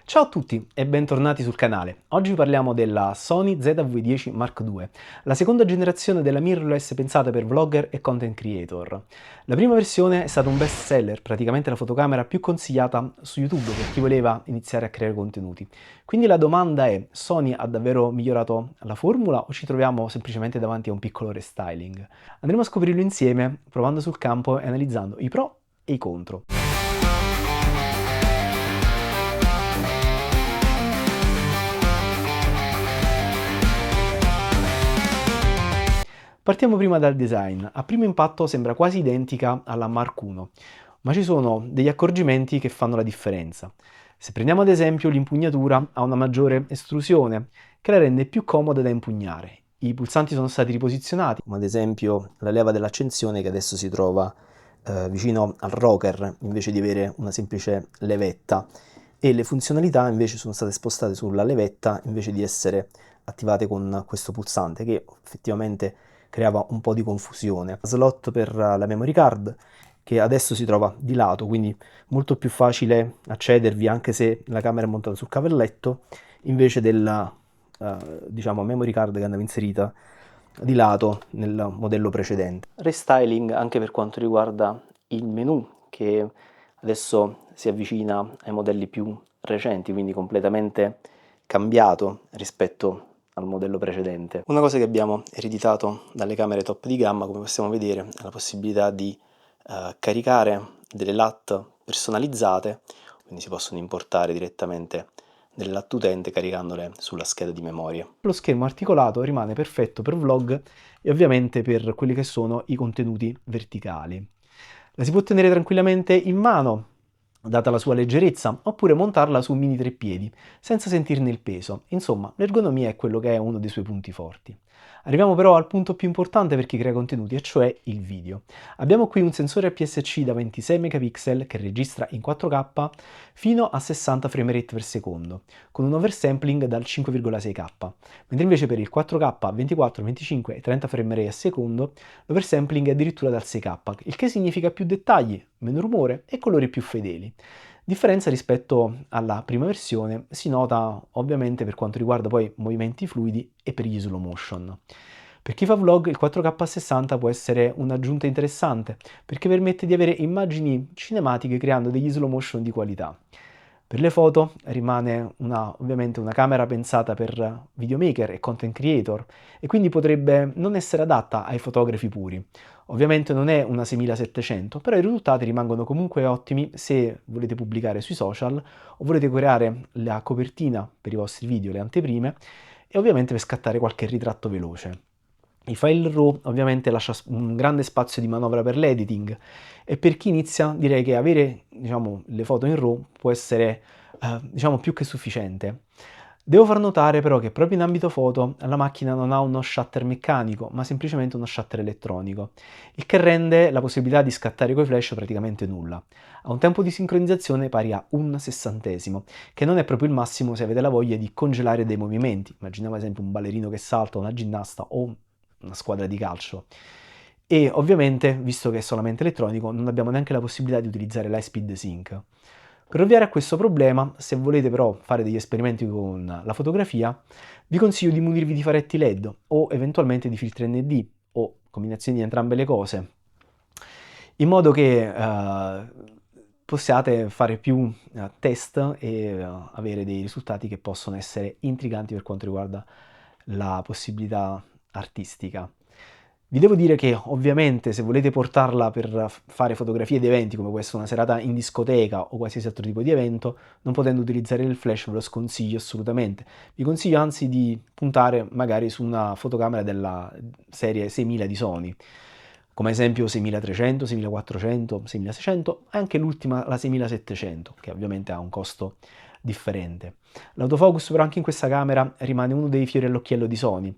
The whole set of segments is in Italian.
Ciao a tutti e bentornati sul canale. Oggi parliamo della Sony ZV-10 Mark II, la seconda generazione della mirrorless pensata per vlogger e content creator. La prima versione è stata un best seller, praticamente la fotocamera più consigliata su YouTube per chi voleva iniziare a creare contenuti. Quindi la domanda è: Sony ha davvero migliorato la formula o ci troviamo semplicemente davanti a un piccolo restyling? Andremo a scoprirlo insieme, provando sul campo e analizzando i pro e i contro. Partiamo prima dal design. A primo impatto sembra quasi identica alla Mark I, ma ci sono degli accorgimenti che fanno la differenza. Se prendiamo ad esempio l'impugnatura ha una maggiore estrusione che la rende più comoda da impugnare. I pulsanti sono stati riposizionati, come ad esempio la leva dell'accensione che adesso si trova vicino al rocker invece di avere una semplice levetta, e le funzionalità invece sono state spostate sulla levetta invece di essere attivate con questo pulsante che effettivamente creava un po' di confusione. Slot per la memory card che adesso si trova di lato, quindi molto più facile accedervi anche se la camera è montata sul cavalletto, invece della diciamo memory card che andava inserita di lato nel modello precedente. Restyling anche per quanto riguarda il menu, che adesso si avvicina ai modelli più recenti, quindi completamente cambiato rispetto al modello precedente. Una cosa che abbiamo ereditato dalle camere top di gamma, come possiamo vedere, è la possibilità di caricare delle LUT personalizzate, quindi si possono importare direttamente delle LUT utente caricandole sulla scheda di memoria. Lo schermo articolato rimane perfetto per vlog e ovviamente per quelli che sono i contenuti verticali. La si può tenere tranquillamente in mano, data la sua leggerezza, oppure montarla su un mini treppiedi, senza sentirne il peso. Insomma, l'ergonomia è quello che è uno dei suoi punti forti. Arriviamo però al punto più importante per chi crea contenuti, e cioè il video. Abbiamo qui un sensore APS-C da 26 megapixel che registra in 4K fino a 60 frame rate per secondo, con un oversampling dal 5,6K, mentre invece per il 4K 24, 25 e 30 frame rate a secondo l'oversampling è addirittura dal 6K, il che significa più dettagli, meno rumore e colori più fedeli. Differenza rispetto alla prima versione si nota ovviamente per quanto riguarda poi movimenti fluidi e per gli slow motion. Per chi fa vlog il 4K a 60 può essere un'aggiunta interessante perché permette di avere immagini cinematiche creando degli slow motion di qualità. Per le foto rimane ovviamente una camera pensata per videomaker e content creator e quindi potrebbe non essere adatta ai fotografi puri. Ovviamente non è una 6700, però i risultati rimangono comunque ottimi se volete pubblicare sui social o volete creare la copertina per i vostri video, le anteprime, e ovviamente per scattare qualche ritratto veloce. Il file RAW ovviamente lascia un grande spazio di manovra per l'editing e per chi inizia direi che avere, diciamo, le foto in RAW può essere diciamo più che sufficiente. Devo far notare però che proprio in ambito foto la macchina non ha uno shutter meccanico, ma semplicemente uno shutter elettronico, il che rende la possibilità di scattare coi flash praticamente nulla. Ha un tempo di sincronizzazione pari a un sessantesimo, che non è proprio il massimo se avete la voglia di congelare dei movimenti. Immaginiamo ad esempio un ballerino che salta, una ginnasta o una squadra di calcio. E ovviamente, visto che è solamente elettronico, non abbiamo neanche la possibilità di utilizzare l'high speed sync. Per ovviare a questo problema, se volete però fare degli esperimenti con la fotografia, vi consiglio di munirvi di faretti LED o eventualmente di filtri ND o combinazioni di entrambe le cose, in modo che possiate fare più test e avere dei risultati che possono essere intriganti per quanto riguarda la possibilità artistica. Vi devo dire che ovviamente se volete portarla per fare fotografie di eventi come può essere una serata in discoteca o qualsiasi altro tipo di evento, non potendo utilizzare il flash ve lo sconsiglio assolutamente. Vi consiglio anzi di puntare magari su una fotocamera della serie 6000 di Sony, come esempio 6300, 6400, 6600 e anche l'ultima, la 6700, che ovviamente ha un costo differente. L'autofocus però anche in questa camera rimane uno dei fiori all'occhiello di Sony.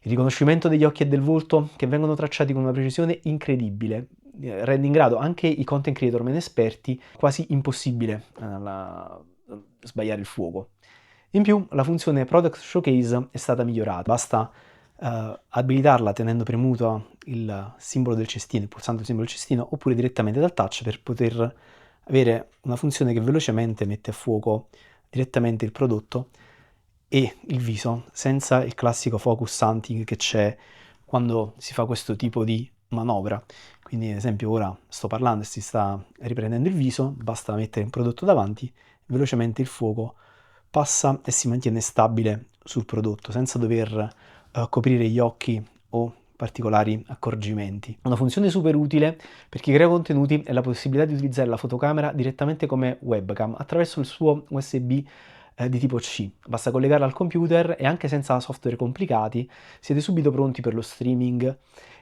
Il riconoscimento degli occhi e del volto che vengono tracciati con una precisione incredibile rende in grado anche i content creator meno esperti quasi impossibile sbagliare il fuoco. In più la funzione Product Showcase è stata migliorata, basta abilitarla tenendo premuto il simbolo del cestino, il pulsante del simbolo del cestino, oppure direttamente dal touch per poter avere una funzione che velocemente mette a fuoco direttamente il prodotto e il viso, senza il classico focus hunting che c'è quando si fa questo tipo di manovra. Quindi ad esempio ora sto parlando e si sta riprendendo il viso, basta mettere il prodotto davanti, velocemente il fuoco passa e si mantiene stabile sul prodotto senza dover coprire gli occhi o particolari accorgimenti. Una funzione super utile per chi crea contenuti è la possibilità di utilizzare la fotocamera direttamente come webcam attraverso il suo USB di tipo C. Basta collegarla al computer e anche senza software complicati siete subito pronti per lo streaming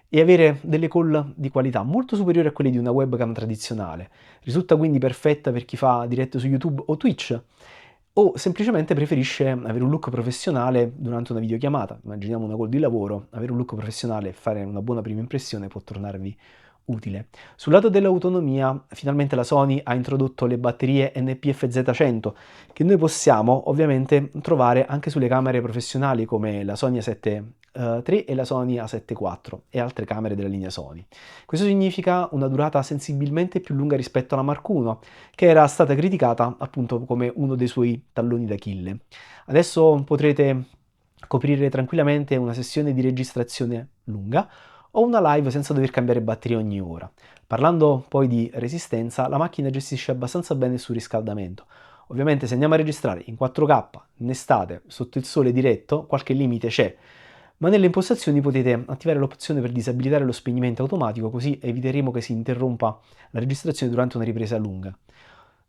e avere delle call di qualità molto superiori a quelle di una webcam tradizionale. Risulta quindi perfetta per chi fa dirette su YouTube o Twitch o semplicemente preferisce avere un look professionale durante una videochiamata. Immaginiamo una call di lavoro, avere un look professionale e fare una buona prima impressione può tornarvi utile. Sul lato dell'autonomia, finalmente la Sony ha introdotto le batterie NPFZ100 che noi possiamo ovviamente trovare anche sulle camere professionali come la Sony A7 III e la Sony A7 IV e altre camere della linea Sony. Questo significa una durata sensibilmente più lunga rispetto alla Mark I, che era stata criticata appunto come uno dei suoi talloni d'Achille. Adesso potrete coprire tranquillamente una sessione di registrazione lunga o una live senza dover cambiare batteria ogni ora. Parlando poi di resistenza, la macchina gestisce abbastanza bene il surriscaldamento. Ovviamente se andiamo a registrare in 4K, in estate, sotto il sole diretto, qualche limite c'è, ma nelle impostazioni potete attivare l'opzione per disabilitare lo spegnimento automatico, così eviteremo che si interrompa la registrazione durante una ripresa lunga.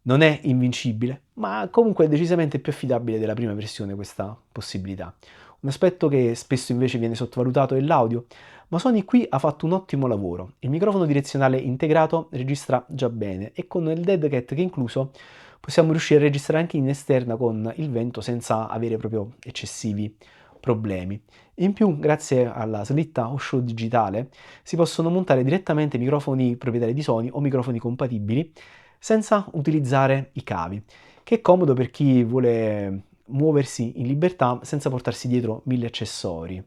Non è invincibile, ma comunque è decisamente più affidabile della prima versione questa possibilità. Un aspetto che spesso invece viene sottovalutato è l'audio, ma Sony qui ha fatto un ottimo lavoro. Il microfono direzionale integrato registra già bene e con il dead cat che è incluso possiamo riuscire a registrare anche in esterna con il vento senza avere proprio eccessivi problemi. In più, grazie alla slitta Osho digitale, si possono montare direttamente microfoni proprietari di Sony o microfoni compatibili senza utilizzare i cavi, che è comodo per chi vuole muoversi in libertà senza portarsi dietro 1000 accessori.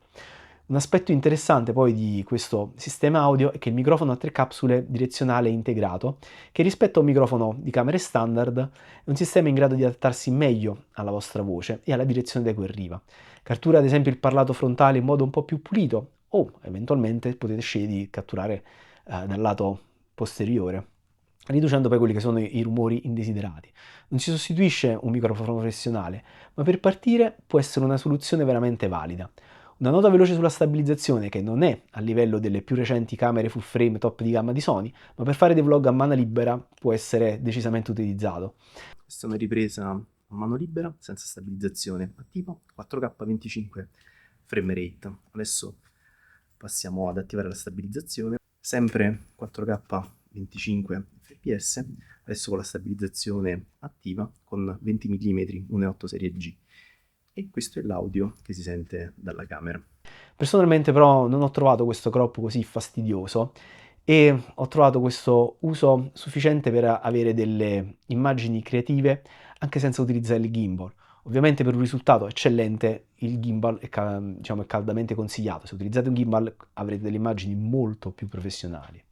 Un aspetto interessante poi di questo sistema audio è che il microfono ha 3 capsule direzionale integrato, che rispetto a un microfono di camere standard è un sistema in grado di adattarsi meglio alla vostra voce e alla direzione da cui arriva. Cattura ad esempio il parlato frontale in modo un po' più pulito o eventualmente potete scegliere di catturare dal lato posteriore, riducendo poi quelli che sono i rumori indesiderati. Non si sostituisce un microfono professionale, ma per partire può essere una soluzione veramente valida. Una nota veloce sulla stabilizzazione che non è a livello delle più recenti camere full frame top di gamma di Sony, ma per fare dei vlog a mano libera può essere decisamente utilizzato. Questa è una ripresa a mano libera senza stabilizzazione attiva, 4K 25 frame rate. Adesso passiamo ad attivare la stabilizzazione, sempre 4K 25 fps, adesso con la stabilizzazione attiva con 20 mm 1.8 serie G. E questo è l'audio che si sente dalla camera. Personalmente però non ho trovato questo crop così fastidioso e ho trovato questo uso sufficiente per avere delle immagini creative anche senza utilizzare il gimbal. Ovviamente per un risultato eccellente il gimbal è, è caldamente consigliato. Se utilizzate un gimbal avrete delle immagini molto più professionali.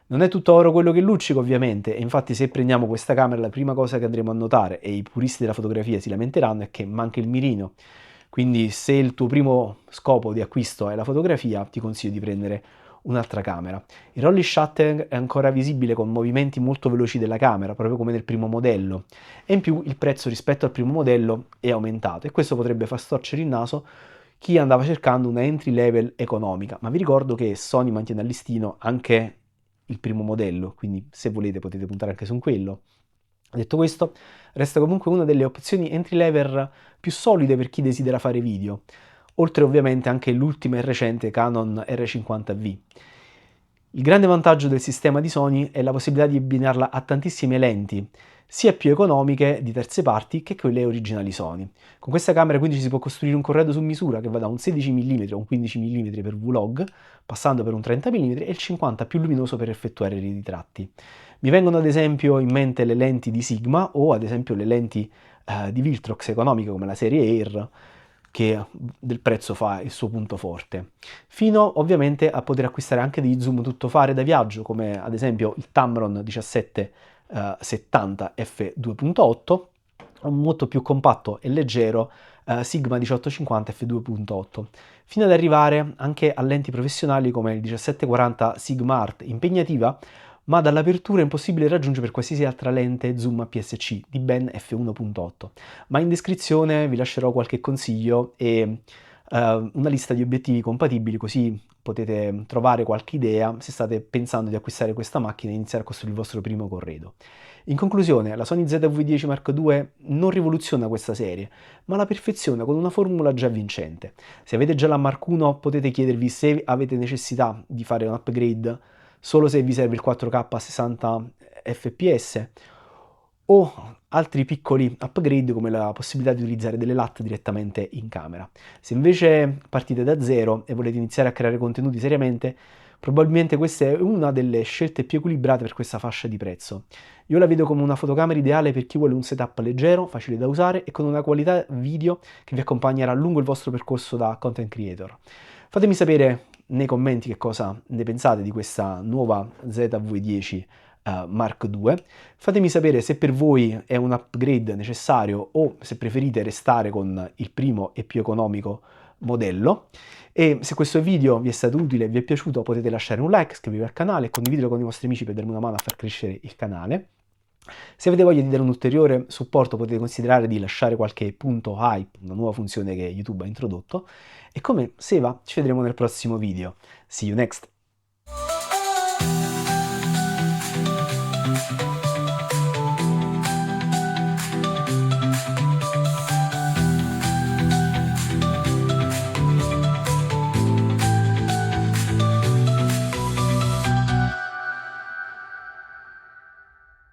Non è tutto oro quello che luccica ovviamente, e infatti se prendiamo questa camera la prima cosa che andremo a notare, e i puristi della fotografia si lamenteranno, è che manca il mirino. Quindi se il tuo primo scopo di acquisto è la fotografia, ti consiglio di prendere un'altra camera. Il rolling shutter è ancora visibile con movimenti molto veloci della camera, proprio come nel primo modello, e in più il prezzo rispetto al primo modello è aumentato, e questo potrebbe far storcere il naso chi andava cercando una entry level economica, ma vi ricordo che Sony mantiene a listino anche il primo modello, quindi se volete potete puntare anche su quello. Detto questo, resta comunque una delle opzioni entry level più solide per chi desidera fare video, oltre ovviamente anche l'ultima e recente Canon R50V. Il grande vantaggio del sistema di Sony è la possibilità di abbinarla a tantissime lenti, sia più economiche di terze parti che quelle originali Sony. Con questa camera quindi ci si può costruire un corredo su misura che va da un 16 mm a un 15 mm per vlog, passando per un 30 mm e il 50 più luminoso per effettuare i ritratti. Mi vengono ad esempio in mente le lenti di Sigma o ad esempio le lenti di Viltrox economiche come la serie Air, che del prezzo fa il suo punto forte, fino ovviamente a poter acquistare anche degli zoom tuttofare da viaggio come ad esempio il Tamron 1770 f2.8 un molto più compatto e leggero Sigma 1850 f2.8, fino ad arrivare anche a lenti professionali come il 1740 Sigma Art, impegnativa, ma dall'apertura è impossibile raggiungere per qualsiasi altra lente zoom APS-C di ben f1.8. Ma in descrizione vi lascerò qualche consiglio e una lista di obiettivi compatibili, così potete trovare qualche idea se state pensando di acquistare questa macchina e iniziare a costruire il vostro primo corredo. In conclusione, la Sony ZV-10 Mark II non rivoluziona questa serie, ma la perfeziona con una formula già vincente. Se avete già la Mark I potete chiedervi se avete necessità di fare un upgrade solo se vi serve il 4K a 60 fps o altri piccoli upgrade come la possibilità di utilizzare delle LUT direttamente in camera. Se invece partite da zero e volete iniziare a creare contenuti seriamente, probabilmente questa è una delle scelte più equilibrate per questa fascia di prezzo. Io la vedo come una fotocamera ideale per chi vuole un setup leggero, facile da usare e con una qualità video che vi accompagnerà lungo il vostro percorso da content creator. Fatemi sapere nei commenti che cosa ne pensate di questa nuova ZV-10 Mark II. Fatemi sapere se per voi è un upgrade necessario o se preferite restare con il primo e più economico modello. E se questo video vi è stato utile e vi è piaciuto potete lasciare un like, iscrivervi al canale e condividere con i vostri amici per darmi una mano a far crescere il canale. Se avete voglia di dare un ulteriore supporto potete considerare di lasciare qualche punto hype, una nuova funzione che YouTube ha introdotto. E come se va, ci vedremo nel prossimo video. See you next!